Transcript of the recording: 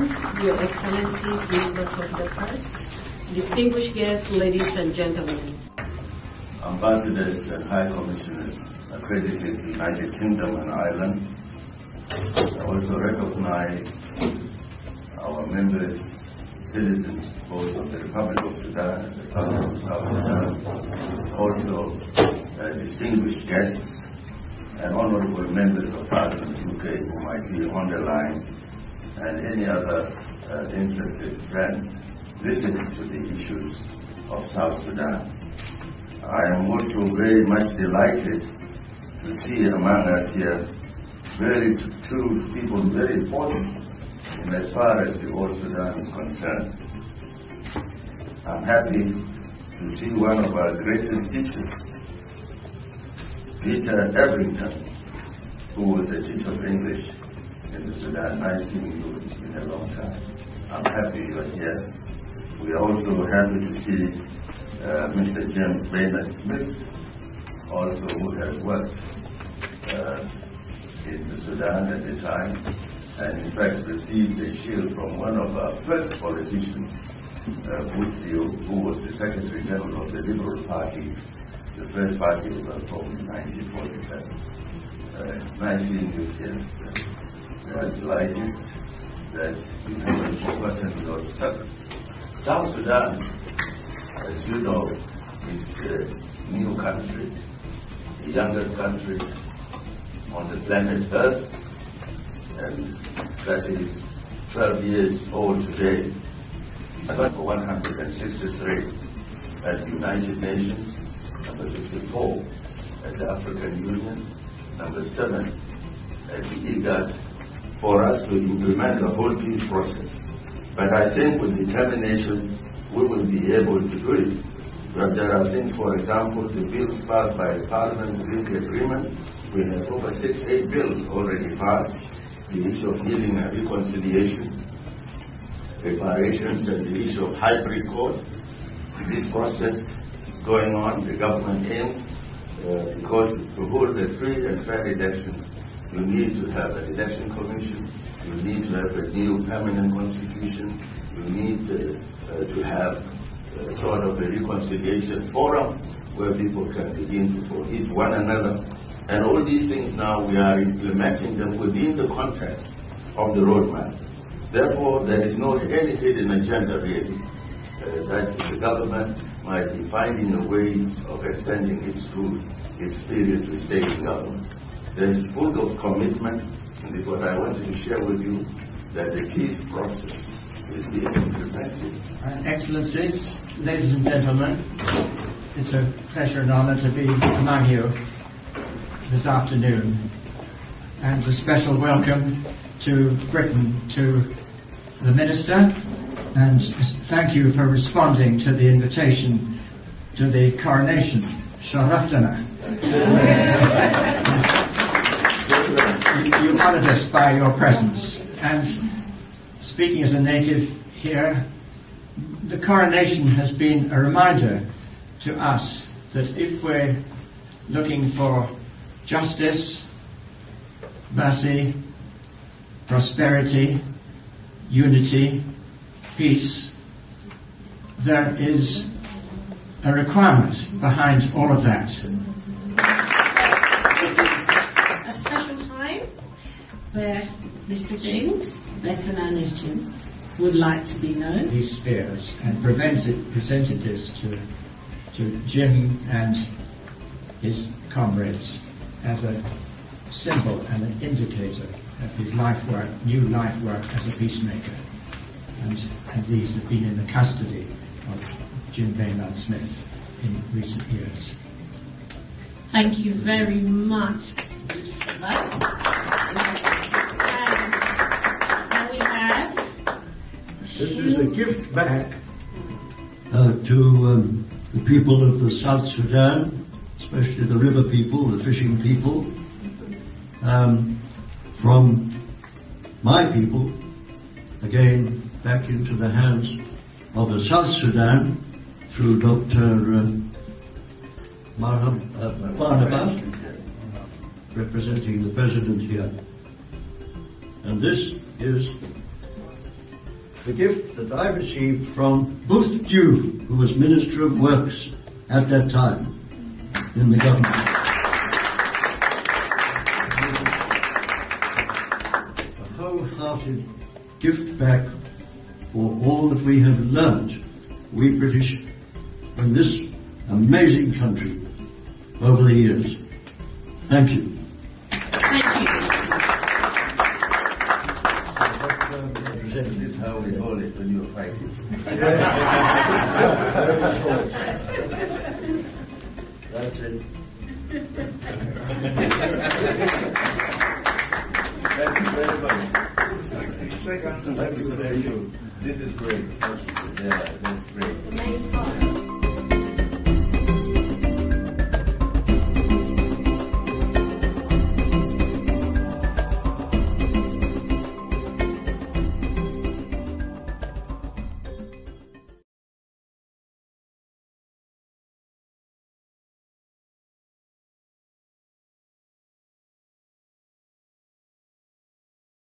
Chairman, Your Excellencies, members of the press, distinguished guests, ladies and gentlemen. Ambassadors and High Commissioners accredited to United Kingdom and Ireland. I also recognize our members, citizens, both of the Republic of Sudan and the Republic of South Sudan, also distinguished guests and honorable members of Parliament UK who might be on the line, and any other interested friend listening to the issues of South Sudan. I am also very much delighted to see among us here two people very important in as far as the Old Sudan is concerned. I'm happy to see one of our greatest teachers, Peter Everington, who was a teacher of English in the Sudan. Nice seeing you. It's been a long time. I'm happy you are here. We are also happy to see Mr. James Baynard Smith, also who has worked in the Sudan at the time, and in fact received a shield from one of our first politicians, Woodville, who was the Secretary General of the Liberal Party, the first party we were formed in 1947. Nice seeing you here. We are delighted that you haven't forgotten your son. South Sudan, as you know, is a new country, the youngest country on the planet Earth, and that is 12 years old today. It's number 163 at the United Nations, number 54 at the African Union, number 7 at the IGAD, for us to implement the whole peace process. But I think with determination, we will be able to do it. But there are things, for example, the bills passed by Parliament within the agreement. We have over 6-8 bills already passed. The issue of healing and reconciliation, reparations, and the issue of hybrid court. This process is going on. The government aims, because to hold a free and fair elections, you need to have an election commission, you need to have a new permanent constitution, you need to have sort of a reconciliation forum where people can begin to forgive one another. And all these things now, we are implementing them within the context of the roadmap. Therefore, there is no any hidden agenda really, that the government might be finding ways of extending its rule, its period to state government. There is full of commitment, and this is what I wanted to share with you, that the peace process is being implemented. Excellencies, ladies and gentlemen, it's a pleasure and honor to be among you this afternoon, and a special welcome to Britain, to the Minister, and thank you for responding to the invitation to the coronation. Sharaftana. You honoured us by your presence, and speaking as a native here, the coronation has been a reminder to us that if we're looking for justice, mercy, prosperity, unity, peace, there is a requirement behind all of that. This is a special time where Mr. James, better known as Jim, would like to be known. These spheres, and presented this to Jim and his comrades as a symbol and an indicator of his life work, new life work as a peacemaker. And these have been in the custody of Jim Baynard Smith in recent years. Thank you very much, Mr. Booth, for that. And we have This is a gift back to the people of the South Sudan, especially the river people, the fishing people, from my people, again, back into the hands of the South Sudan through Dr. Barnabas, representing the President here. And this is the gift that I received from Booth Dew, who was Minister of Works at that time in the government. A wholehearted gift back for all that we have learned, we British, in this amazing country over the years. Thank you. Thank you. This is how we hold it when you're fighting. That's it. Thank you very much. Thank you. This is great. Yeah,